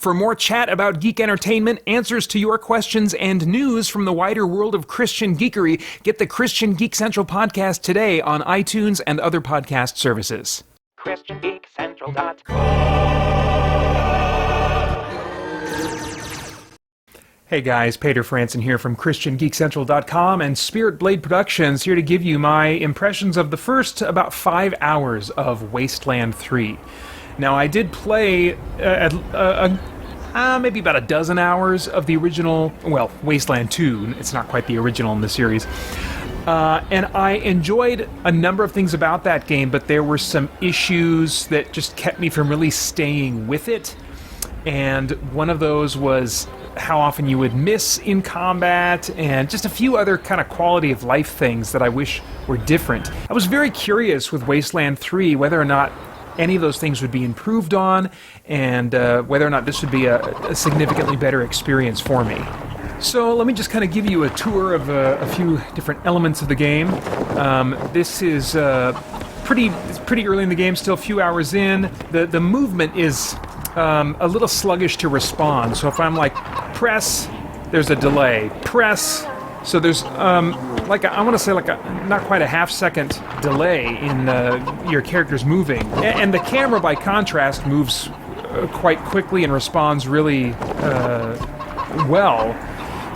For more chat about geek entertainment, answers to your questions, and news from the wider world of Christian geekery, get the Christian Geek Central podcast today on iTunes and other podcast services. Hey guys, Peter Franson here from christiangeekcentral.com and Spirit Blade Productions, here to give you my impressions of the first about 5 hours of Wasteland 3. Now, I did play maybe about a dozen hours of the original, well, Wasteland 2. It's not quite the original in the series. And I enjoyed a number of things about that game, but there were some issues that just kept me from really staying with it. And one of those was how often you would miss in combat, and just a few other kind of quality of life things that I wish were different. I was very curious with Wasteland 3 whether or not any of those things would be improved on, and whether or not this would be a significantly better experience for me. So let me just kind of give you a tour of a few different elements of the game. This is pretty early in the game, still a few hours in. The movement is a little sluggish to respond. So if I'm like, press, there's a delay. Press, so there's I want to say not quite a half-second delay in your character's moving. And the camera, by contrast, moves quite quickly and responds really well.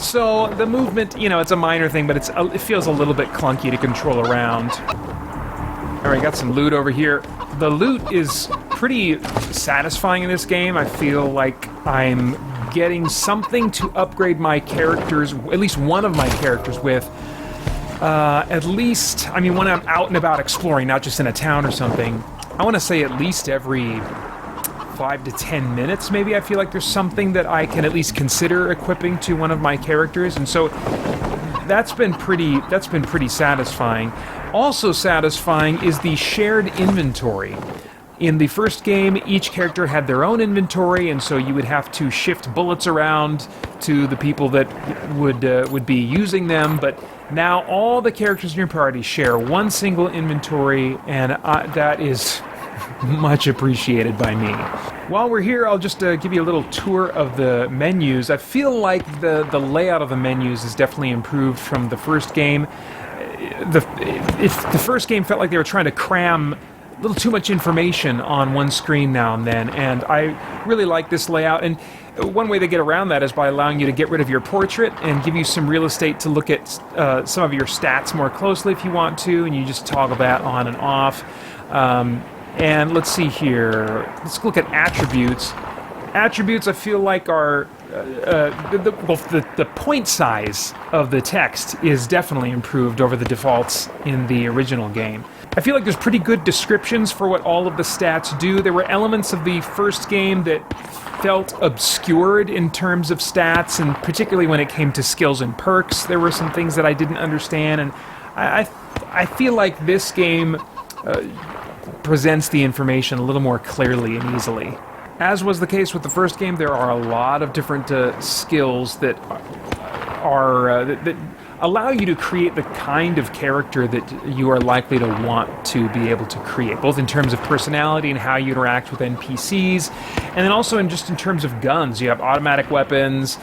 So the movement, it's a minor thing, but it feels a little bit clunky to control around. All right, got some loot over here. The loot is pretty satisfying in this game. I feel like I'm getting something to upgrade my characters, at least one of my characters with. When I'm out and about exploring, not just in a town or something, I want to say at least every 5 to 10 minutes, maybe, I feel like there's something that I can at least consider equipping to one of my characters, and so that's been pretty satisfying. Also satisfying is the shared inventory. In the first game, each character had their own inventory, and so you would have to shift bullets around to the people that would be using them, but now all the characters in your party share one single inventory, and that is much appreciated by me. While we're here, I'll just give you a little tour of the menus. I feel like the layout of the menus is definitely improved from the first game. The first game felt like they were trying to cram a little too much information on one screen now and then, and I really like this layout. And one way they get around that is by allowing you to get rid of your portrait and give you some real estate to look at some of your stats more closely if you want to, and you just toggle that on and off. And let's see here. Let's look at attributes. Attributes, I feel like, are the point size of the text is definitely improved over the defaults in the original game. I feel like there's pretty good descriptions for what all of the stats do. There were elements of the first game that felt obscured in terms of stats, and particularly when it came to skills and perks, there were some things that I didn't understand, and I feel like this game presents the information a little more clearly and easily. As was the case with the first game, there are a lot of different skills that that allow you to create the kind of character that you are likely to want to be able to create, both in terms of personality and how you interact with NPCs, and then also in terms of guns. You have automatic weapons,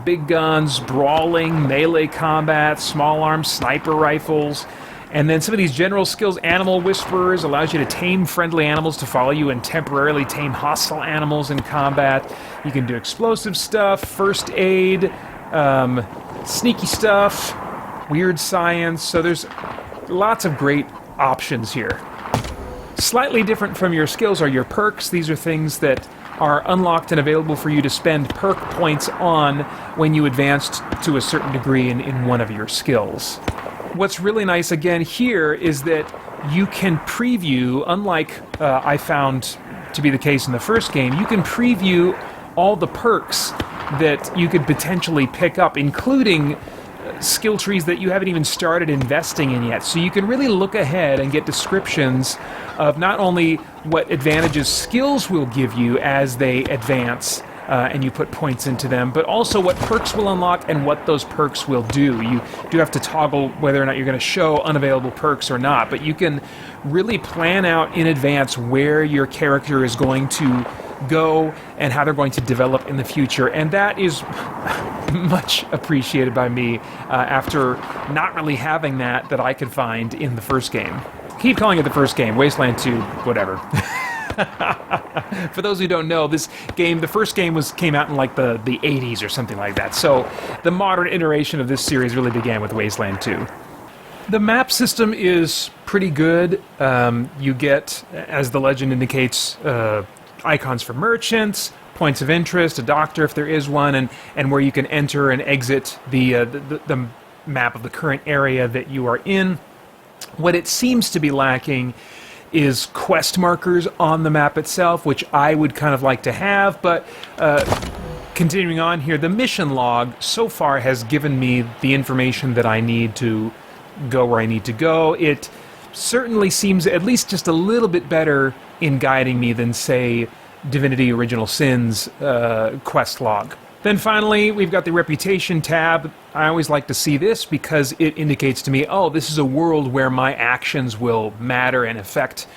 big guns, brawling, melee combat, small arms, sniper rifles. And then some of these general skills, Animal Whisperers, allows you to tame friendly animals to follow you and temporarily tame hostile animals in combat. You can do explosive stuff, first aid, sneaky stuff, weird science. So there's lots of great options here. Slightly different from your skills are your perks. These are things that are unlocked and available for you to spend perk points on when you advance to a certain degree in one of your skills. What's really nice again here is that you can preview, unlike I found to be the case in the first game, you can preview all the perks that you could potentially pick up, including skill trees that you haven't even started investing in yet. So you can really look ahead and get descriptions of not only what advantages skills will give you as they advance, and you put points into them, but also what perks will unlock and what those perks will do. You do have to toggle whether or not you're going to show unavailable perks or not, but you can really plan out in advance where your character is going to go and how they're going to develop in the future. And that is much appreciated by me after not really having that I could find in the first game. Keep calling it the first game, Wasteland 2, whatever. For those who don't know, this game, the first game came out in like the 80s or something like that. So the modern iteration of this series really began with Wasteland 2. The map system is pretty good. You get, as the legend indicates, icons for merchants, points of interest, a doctor if there is one, and where you can enter and exit the map of the current area that you are in. What it seems to be lacking is quest markers on the map itself, which I would kind of like to have, but continuing on here, the mission log so far has given me the information that I need to go where I need to go. It certainly seems at least just a little bit better in guiding me than, say, Divinity Original Sin's quest log. Then finally, we've got the Reputation tab. I always like to see this because it indicates to me, oh, this is a world where my actions will matter and affect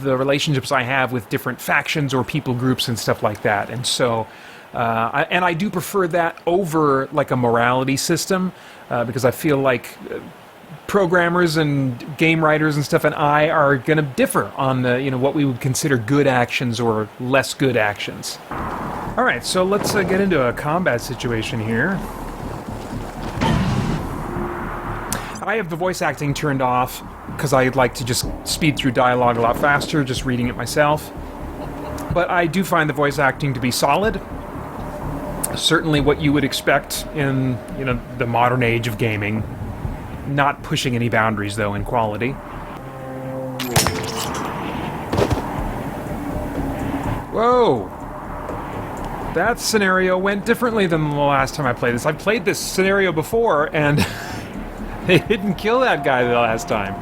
the relationships I have with different factions or people groups and stuff like that. And so, I do prefer that over like a morality system because I feel like programmers and game writers and stuff and I are going to differ on what we would consider good actions or less good actions. All right, so let's get into a combat situation here. I have the voice acting turned off because I'd like to just speed through dialogue a lot faster, just reading it myself. But I do find the voice acting to be solid. Certainly what you would expect in the modern age of gaming. Not pushing any boundaries, though, in quality. Whoa! That scenario went differently than the last time I played this. I've played this scenario before, and they didn't kill that guy the last time.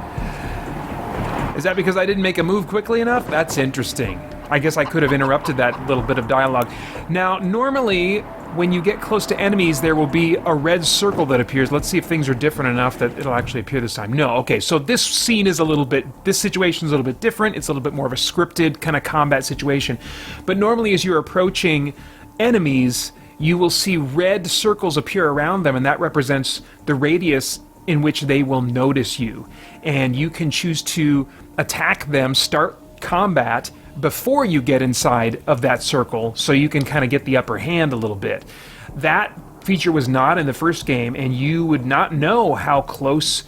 Is that because I didn't make a move quickly enough? That's interesting. I guess I could have interrupted that little bit of dialogue. Now, normally, when you get close to enemies, there will be a red circle that appears. Let's see if things are different enough that it'll actually appear this time. No, okay, so this scene is this situation is a little bit different. It's a little bit more of a scripted kind of combat situation. But normally as you're approaching enemies, you will see red circles appear around them, and that represents the radius in which they will notice you. And you can choose to attack them, start combat, before you get inside of that circle, so you can kind of get the upper hand a little bit. That feature was not in the first game, and you would not know how close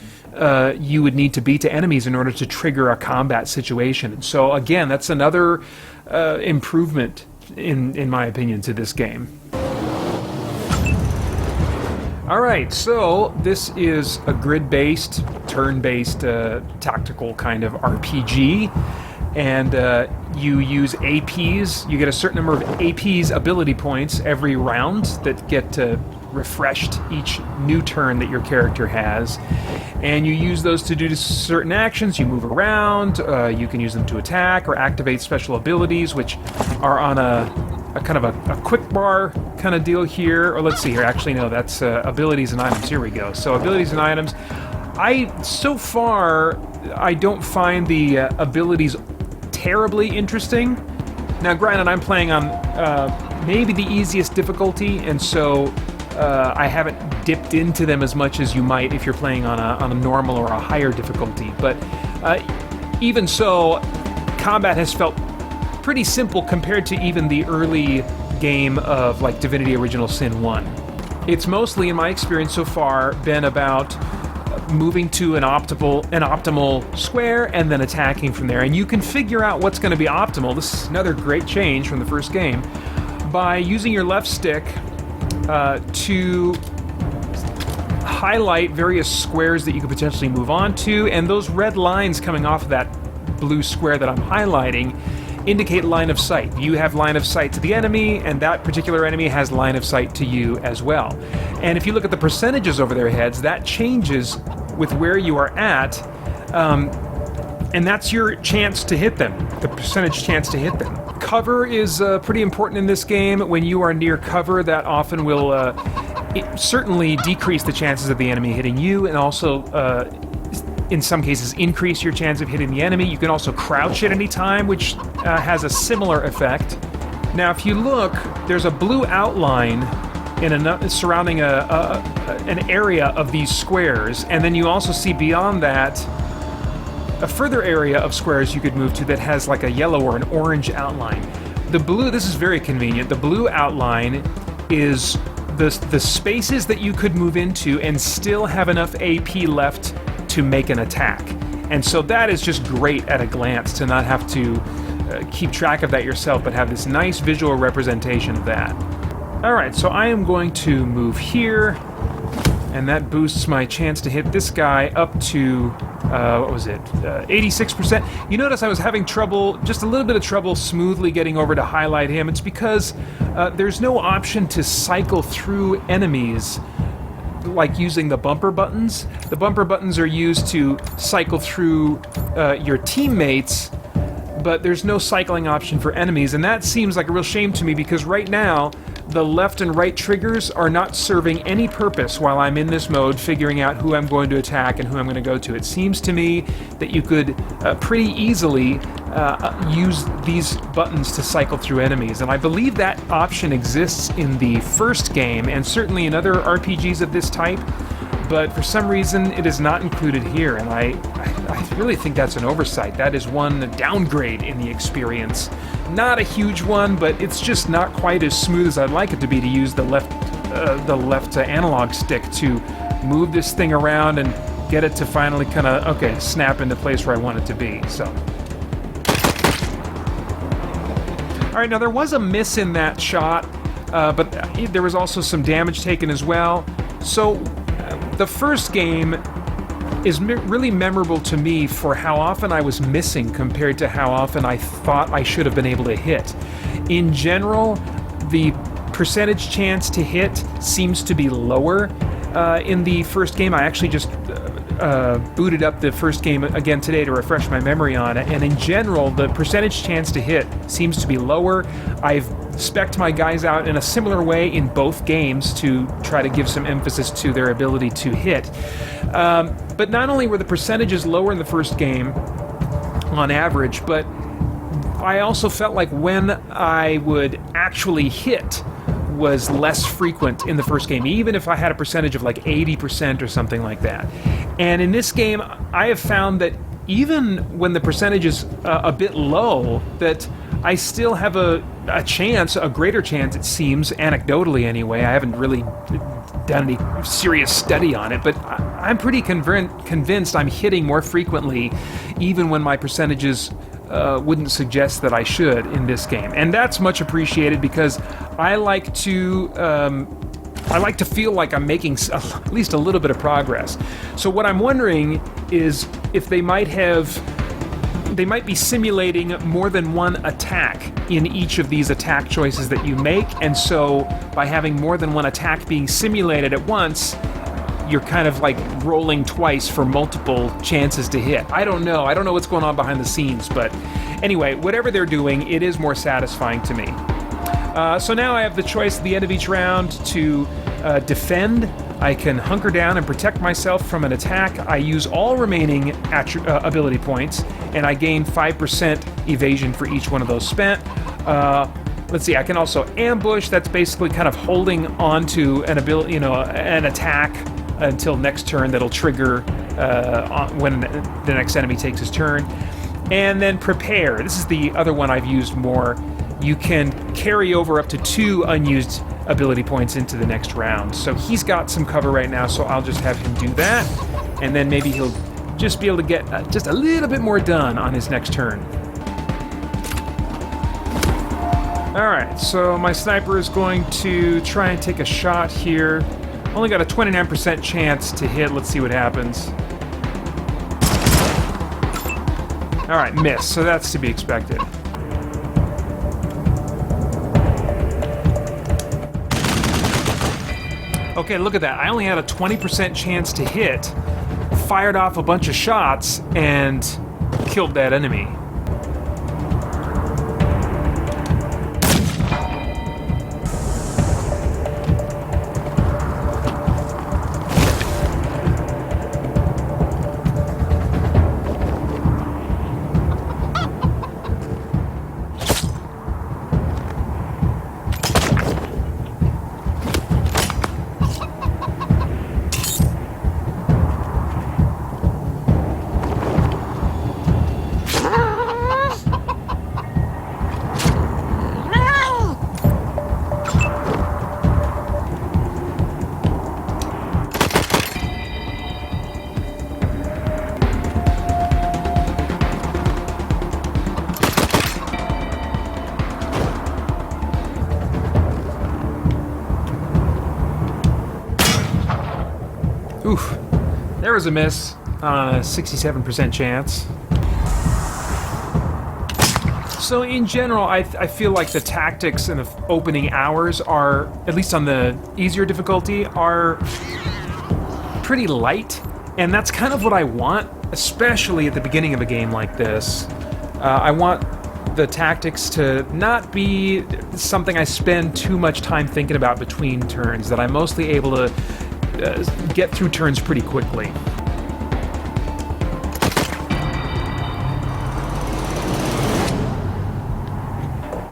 you would need to be to enemies in order to trigger a combat situation. And so again, that's another improvement, in my opinion, to this game. Alright, so this is a grid-based, turn-based, tactical kind of RPG. And you use APs. You get a certain number of APs, ability points, every round that get refreshed each new turn that your character has. And you use those to do certain actions. You move around, you can use them to attack or activate special abilities, which are on a kind of a quick bar kind of deal here. Or let's see here, actually no, that's abilities and items. Here we go. So abilities and items. So far, I don't find the abilities terribly interesting. Now granted, I'm playing on maybe the easiest difficulty, and so I haven't dipped into them as much as you might if you're playing on a normal or a higher difficulty. But even so, combat has felt pretty simple compared to even the early game of like Divinity Original Sin 1. It's mostly, in my experience so far, been about moving to an optimal square and then attacking from there. And you can figure out what's going to be optimal. This is another great change from the first game. By using your left stick to highlight various squares that you could potentially move on to, and those red lines coming off of that blue square that I'm highlighting indicate line of sight. You have line of sight to the enemy, and that particular enemy has line of sight to you as well. And if you look at the percentages over their heads, that changes with where you are at, and that's your chance to hit them, the percentage chance to hit them. Cover is pretty important in this game. When you are near cover, that often will certainly decrease the chances of the enemy hitting you, and also in some cases increase your chance of hitting the enemy. You can also crouch at any time, which has a similar effect. Now, if you look, there's a blue outline surrounding an area of these squares, and then you also see beyond that a further area of squares you could move to that has like a yellow or an orange outline. The blue, this is very convenient, the blue outline is the spaces that you could move into and still have enough AP left to make an attack. And so that is just great at a glance to not have to keep track of that yourself, but have this nice visual representation of that. Alright, so I am going to move here, and that boosts my chance to hit this guy up to, what was it, 86%. You notice I was having trouble, just a little bit of trouble smoothly getting over to highlight him. It's because there's no option to cycle through enemies like using the bumper buttons. The bumper buttons are used to cycle through your teammates, but there's no cycling option for enemies, and that seems like a real shame to me because right now the left and right triggers are not serving any purpose while I'm in this mode figuring out who I'm going to attack and who I'm going to go to. It seems to me that you could pretty easily use these buttons to cycle through enemies, and I believe that option exists in the first game and certainly in other RPGs of this type, but for some reason it is not included here, and I really think that's an oversight. That is one downgrade in the experience. Not a huge one, but it's just not quite as smooth as I'd like it to be to use the left analog stick to move this thing around and get it to finally kind of, okay, snap into place where I want it to be, so. Alright, now there was a miss in that shot, but there was also some damage taken as well. So, the first game is really memorable to me for how often I was missing compared to how often I thought I should have been able to hit. In general, the percentage chance to hit seems to be lower in the first game. I actually just booted up the first game again today to refresh my memory on it, and in general, the percentage chance to hit seems to be lower. I've spec'd my guys out in a similar way in both games to try to give some emphasis to their ability to hit. But not only were the percentages lower in the first game on average, but I also felt like when I would actually hit was less frequent in the first game, even if I had a percentage of like 80% or something like that. And in this game, I have found that even when the percentage is a bit low, that I still have a chance, a greater chance it seems, anecdotally anyway. I haven't really done any serious study on it, but I'm pretty convinced I'm hitting more frequently even when my percentages wouldn't suggest that I should in this game. And that's much appreciated because I like to feel like I'm making at least a little bit of progress. So what I'm wondering is if they might be simulating more than one attack in each of these attack choices that you make, and so by having more than one attack being simulated at once, you're kind of like rolling twice for multiple chances to hit. I don't know what's going on behind the scenes, but anyway, whatever they're doing, it is more satisfying to me. So now I have the choice at the end of each round to defend. I can hunker down and protect myself from an attack. I use all remaining ability points, and I gain 5% evasion for each one of those spent. Let's see, I can also ambush. That's basically kind of holding on to an ability, an attack until next turn that'll trigger when the next enemy takes his turn. And then prepare. This is the other one I've used more. You can carry over up to 2 unused ability points into the next round. So he's got some cover right now, so I'll just have him do that, and then maybe he'll just be able to get just a little bit more done on his next turn. Alright, so my sniper is going to try and take a shot here. Only got a 29% chance to hit. Let's see what happens. Alright, miss, so that's to be expected. Okay, look at that. I only had a 20% chance to hit, fired off a bunch of shots, and killed that enemy. Oof. There was a miss on a 67% chance. So in general, I feel like the tactics in the opening hours are, at least on the easier difficulty, are pretty light. And that's kind of what I want, especially at the beginning of a game like this. I want the tactics to not be something I spend too much time thinking about between turns, that I'm mostly able to get through turns pretty quickly.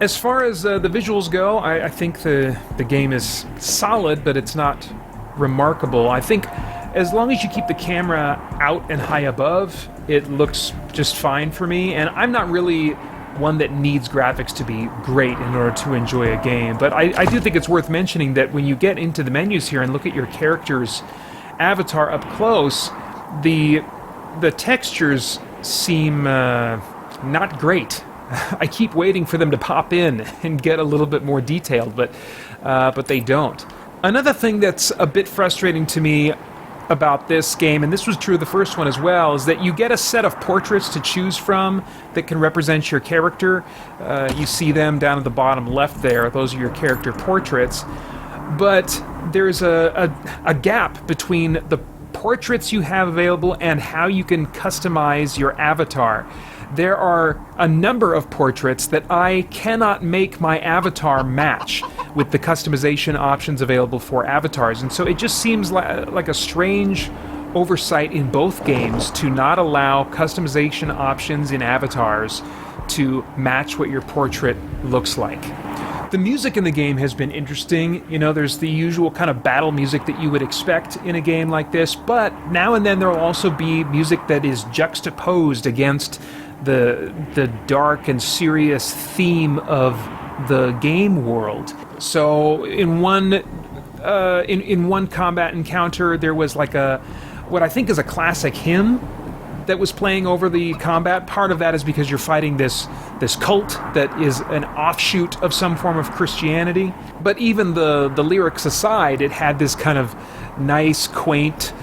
As far as the visuals go, I think the game is solid, but it's not remarkable. I think as long as you keep the camera out and high above, it looks just fine for me, and I'm not really one that needs graphics to be great in order to enjoy a game. But I do think it's worth mentioning that when you get into the menus here and look at your character's avatar up close, the textures seem not great. I keep waiting for them to pop in and get a little bit more detailed, but they don't. Another thing that's a bit frustrating to me about this game, and this was true of the first one as well, is that you get a set of portraits to choose from that can represent your character. You see them down at the bottom left there. Those are your character portraits. But there's a gap between the portraits you have available and how you can customize your avatar. There are a number of portraits that I cannot make my avatar match with the customization options available for avatars, and so it just seems like a strange oversight in both games to not allow customization options in avatars to match what your portrait looks like. The music in the game has been interesting. You know, there's the usual kind of battle music that you would expect in a game like this, but now and then there will also be music that is juxtaposed against the dark and serious theme of the game world. So in one combat encounter, there was like what I think is a classic hymn that was playing over the combat. Part of that is because you're fighting this cult that is an offshoot of some form of Christianity. But even the lyrics aside, it had this kind of nice, quaint,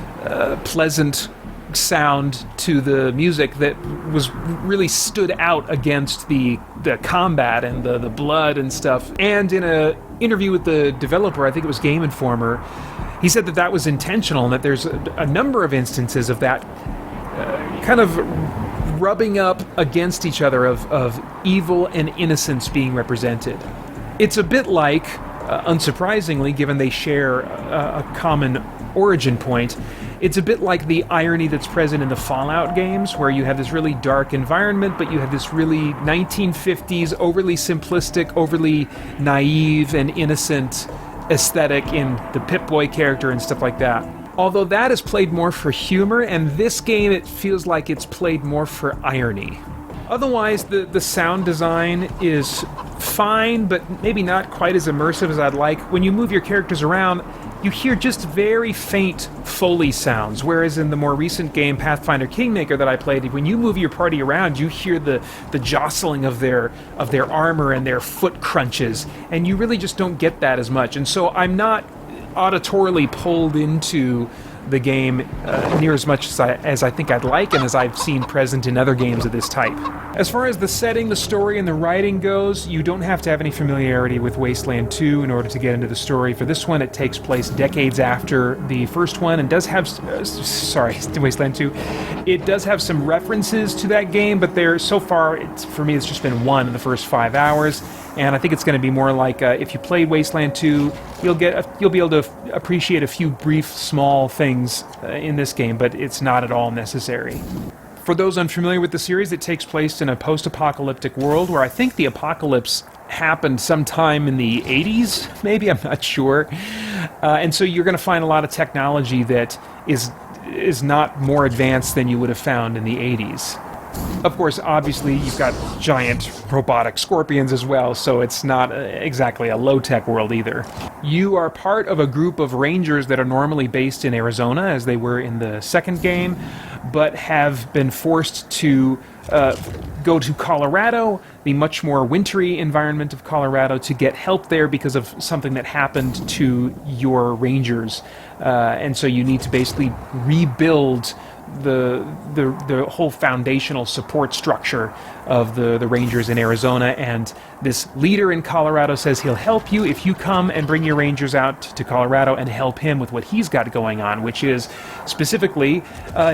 pleasant sound to the music that was really stood out against the combat and the blood and stuff. And in an interview with the developer, I think it was Game Informer, he said that was intentional and that there's a number of instances of that kind of rubbing up against each other of evil and innocence being represented. It's a bit like, unsurprisingly, given they share a common origin point, it's a bit like the irony that's present in the Fallout games, where you have this really dark environment, but you have this really 1950s, overly simplistic, overly naive and innocent aesthetic in the Pip-Boy character and stuff like that. Although that is played more for humor, and this game, it feels like it's played more for irony. Otherwise, the sound design is fine, but maybe not quite as immersive as I'd like. When you move your characters around, you hear just very faint Foley sounds, whereas in the more recent game, Pathfinder Kingmaker, that I played, when you move your party around, you hear the jostling of their armor and their foot crunches, and you really just don't get that as much. And so I'm not auditorily pulled into the game near as much as I think I'd like, and as I've seen present in other games of this type. As far as the setting, the story, and the writing goes, you don't have to have any familiarity with Wasteland 2 in order to get into the story. For this one, it takes place decades after the first one, and does have, Wasteland 2, it does have some references to that game, but so far, for me, it's just been one in the first 5 hours. And I think it's going to be more like if you played Wasteland 2, you'll be able to appreciate a few brief, small things in this game, but it's not at all necessary. For those unfamiliar with the series, it takes place in a post-apocalyptic world where I think the apocalypse happened sometime in the 80s, maybe, I'm not sure. And so you're going to find a lot of technology that is not more advanced than you would have found in the 80s. Of course, obviously, you've got giant robotic scorpions as well, so it's not exactly a low-tech world either. You are part of a group of rangers that are normally based in Arizona, as they were in the second game, but have been forced to go to Colorado, the much more wintry environment of Colorado, to get help there because of something that happened to your rangers. And so you need to basically rebuild the whole foundational support structure of the rangers in Arizona. And this leader in Colorado says he'll help you if you come and bring your rangers out to Colorado and help him with what he's got going on, which is specifically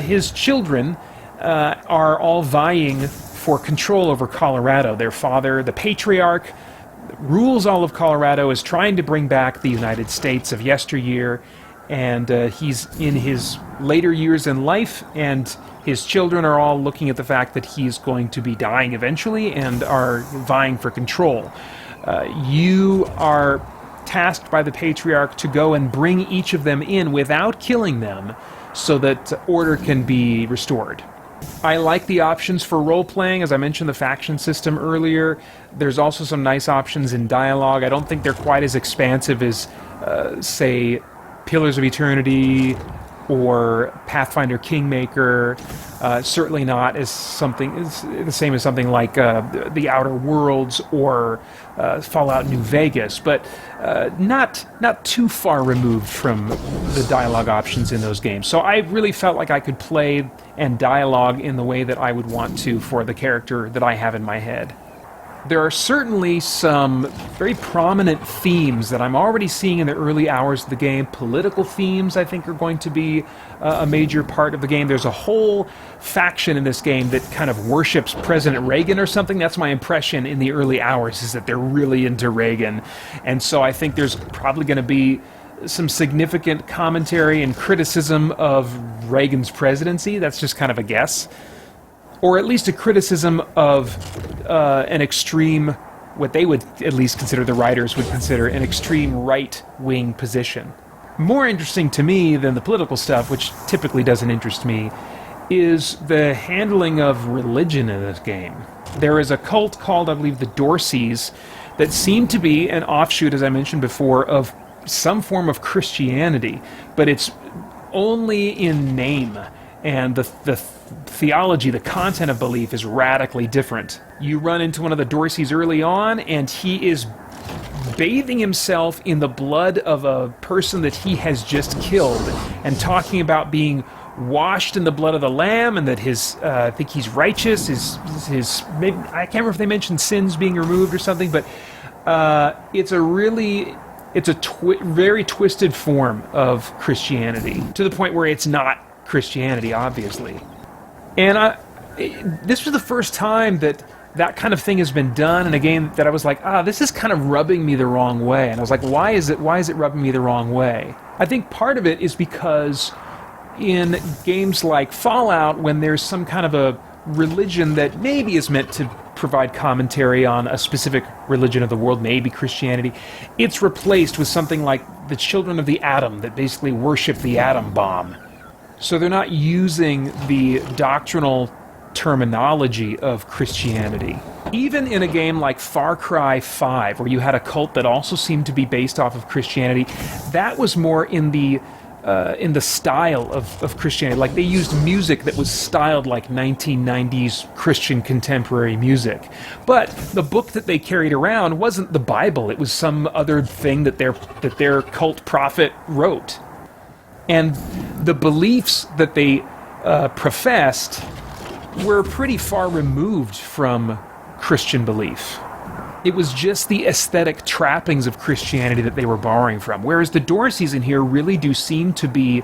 his children are all vying for control over Colorado. Their father, the patriarch, rules all of Colorado, is trying to bring back the United States of yesteryear, and he's in his later years in life, and his children are all looking at the fact that he's going to be dying eventually and are vying for control. You are tasked by the patriarch to go and bring each of them in without killing them so that order can be restored. I like the options for role-playing. As I mentioned, the faction system earlier. There's also some nice options in dialogue. I don't think they're quite as expansive as, say, Pillars of Eternity or Pathfinder Kingmaker. Certainly not as the same as something like The Outer Worlds or Fallout New Vegas, but not too far removed from the dialogue options in those games. So I really felt like I could play and dialogue in the way that I would want to for the character that I have in my head. There are certainly some very prominent themes that I'm already seeing in the early hours of the game. Political themes, I think, are going to be a major part of the game. There's a whole faction in this game that kind of worships President Reagan or something. That's my impression in the early hours, is that they're really into Reagan. And so I think there's probably going to be some significant commentary and criticism of Reagan's presidency. That's just kind of a guess. Or at least a criticism of an extreme, what they would at least consider, the writers would consider, an extreme right-wing position. More interesting to me than the political stuff, which typically doesn't interest me, is the handling of religion in this game. There is a cult called, I believe, the Dorseys, that seem to be an offshoot, as I mentioned before, of some form of Christianity, but it's only in name, and the theology, the content of belief, is radically different. You run into one of the Dorseys early on, and he is bathing himself in the blood of a person that he has just killed, and talking about being washed in the blood of the Lamb, and that his, I think he's righteous, his maybe, I can't remember if they mentioned sins being removed or something, but it's a very twisted form of Christianity, to the point where it's not Christianity, obviously. And this was the first time that kind of thing has been done in a game that I was like, this is kind of rubbing me the wrong way. And I was like, why is it rubbing me the wrong way? I think part of it is because in games like Fallout, when there's some kind of a religion that maybe is meant to provide commentary on a specific religion of the world, maybe Christianity, it's replaced with something like the Children of the Atom that basically worship the atom bomb. So they're not using the doctrinal terminology of Christianity. Even in a game like Far Cry 5, where you had a cult that also seemed to be based off of Christianity, that was more in the style of Christianity. Like, they used music that was styled like 1990s Christian contemporary music. But the book that they carried around wasn't the Bible. It was some other thing that their cult prophet wrote. And the beliefs that they professed were pretty far removed from Christian belief. It was just the aesthetic trappings of Christianity that they were borrowing from. Whereas the Dorseys in here really do seem to be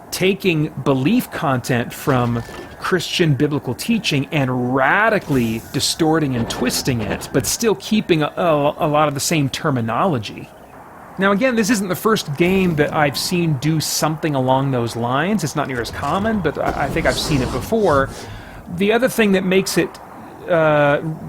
taking belief content from Christian biblical teaching and radically distorting and twisting it, but still keeping a lot of the same terminology. Now again, this isn't the first game that I've seen do something along those lines. It's not near as common, but I think I've seen it before. The other thing that makes it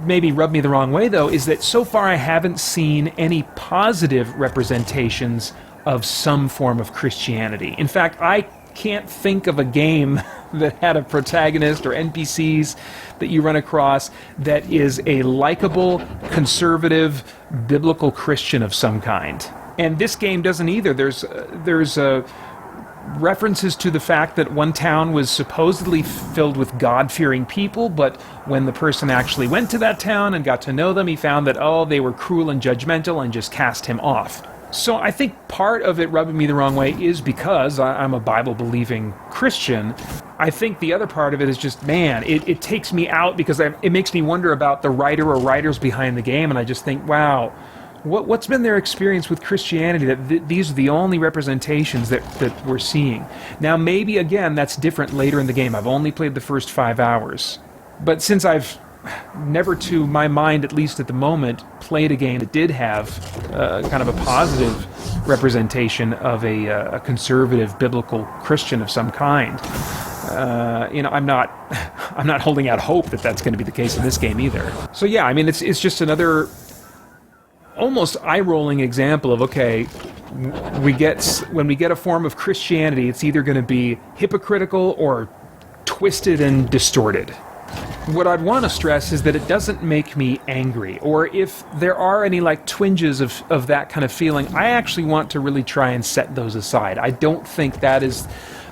maybe rub me the wrong way, though, is that so far I haven't seen any positive representations of some form of Christianity. In fact, I can't think of a game that had a protagonist or NPCs that you run across that is a likable, conservative, biblical Christian of some kind. And this game doesn't either. There's references to the fact that one town was supposedly filled with God-fearing people, but when the person actually went to that town and got to know them, he found that, they were cruel and judgmental and just cast him off. So I think part of it rubbing me the wrong way is because I'm a Bible-believing Christian. I think the other part of it is just, man, it takes me out because it makes me wonder about the writer or writers behind the game, and I just think, wow, what's been their experience with Christianity that these are the only representations that we're seeing? Now, maybe, again, that's different later in the game. I've only played the first 5 hours. But since I've never, to my mind, at least at the moment, played a game that did have kind of a positive representation of a conservative biblical Christian of some kind, I'm not holding out hope that that's going to be the case in this game either. So yeah, I mean, it's just another almost eye-rolling example of, okay, when we get a form of Christianity, it's either going to be hypocritical or twisted and distorted. What I'd want to stress is that it doesn't make me angry, or if there are any twinges of that kind of feeling, I actually want to really try and set those aside. I don't think that is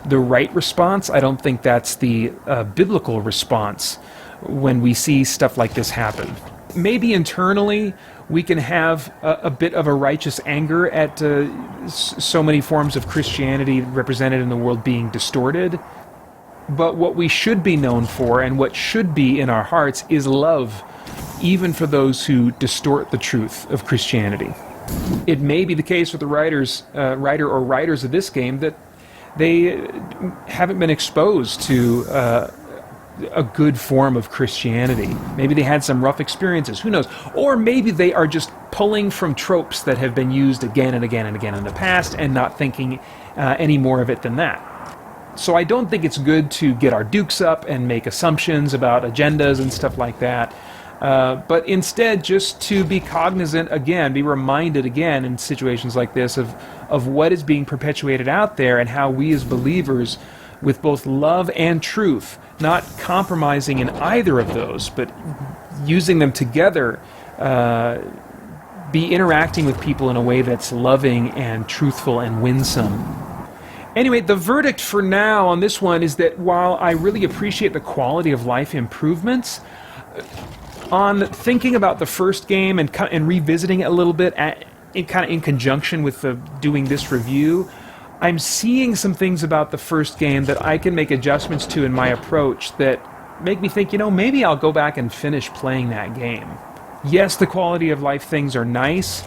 the right response. I don't think that's the biblical response when we see stuff like this happen. Maybe internally we can have a bit of a righteous anger at so many forms of Christianity represented in the world being distorted. But what we should be known for, and what should be in our hearts, is love, even for those who distort the truth of Christianity. It may be the case with the writer or writers of this game that they haven't been exposed to a good form of Christianity. Maybe they had some rough experiences, who knows? Or maybe they are just pulling from tropes that have been used again and again and again in the past and not thinking any more of it than that. So I don't think it's good to get our dukes up and make assumptions about agendas and stuff like that, but instead just to be cognizant again, be reminded again in situations like this of what is being perpetuated out there and how we as believers, with both love and truth, not compromising in either of those, but using them together, be interacting with people in a way that's loving and truthful and winsome. Anyway, the verdict for now on this one is that while I really appreciate the quality of life improvements, on thinking about the first game and revisiting it a little bit in conjunction with doing this review, I'm seeing some things about the first game that I can make adjustments to in my approach that make me think, maybe I'll go back and finish playing that game. Yes, the quality of life things are nice,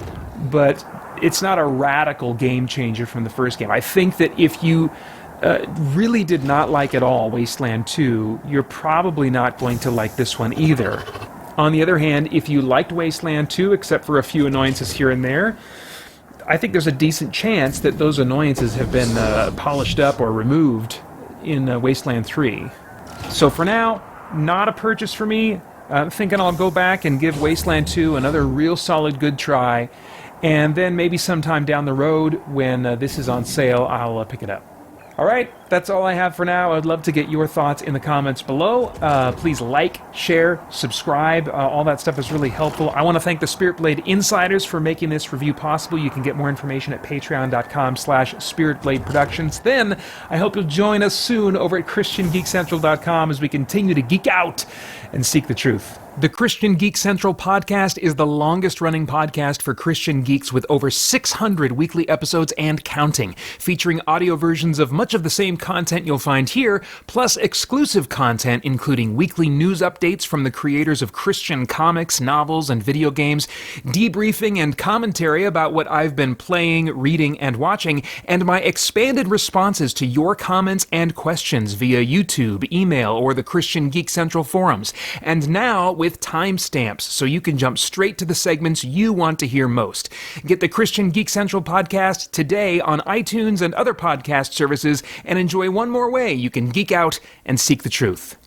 but it's not a radical game changer from the first game. I think that if you really did not like at all Wasteland 2, you're probably not going to like this one either. On the other hand, if you liked Wasteland 2, except for a few annoyances here and there, I think there's a decent chance that those annoyances have been polished up or removed in Wasteland 3. So for now, not a purchase for me. I'm thinking I'll go back and give Wasteland 2 another real solid good try, and then maybe sometime down the road when this is on sale, I'll pick it up. All right, that's all I have for now. I'd love to get your thoughts in the comments below. Please like, share, subscribe. All that stuff is really helpful. I want to thank the Spirit Blade Insiders for making this review possible. You can get more information at patreon.com/spiritbladeproductions. Then I hope you'll join us soon over at christiangeekcentral.com as we continue to geek out and seek the truth. The Christian Geek Central podcast is the longest-running podcast for Christian geeks with over 600 weekly episodes and counting, featuring audio versions of much of the same content you'll find here, plus exclusive content including weekly news updates from the creators of Christian comics, novels, and video games, debriefing and commentary about what I've been playing, reading, and watching, and my expanded responses to your comments and questions via YouTube, email, or the Christian Geek Central forums. And now, with timestamps, so you can jump straight to the segments you want to hear most. Get the Christian Geek Central podcast today on iTunes and other podcast services, and enjoy one more way you can geek out and seek the truth.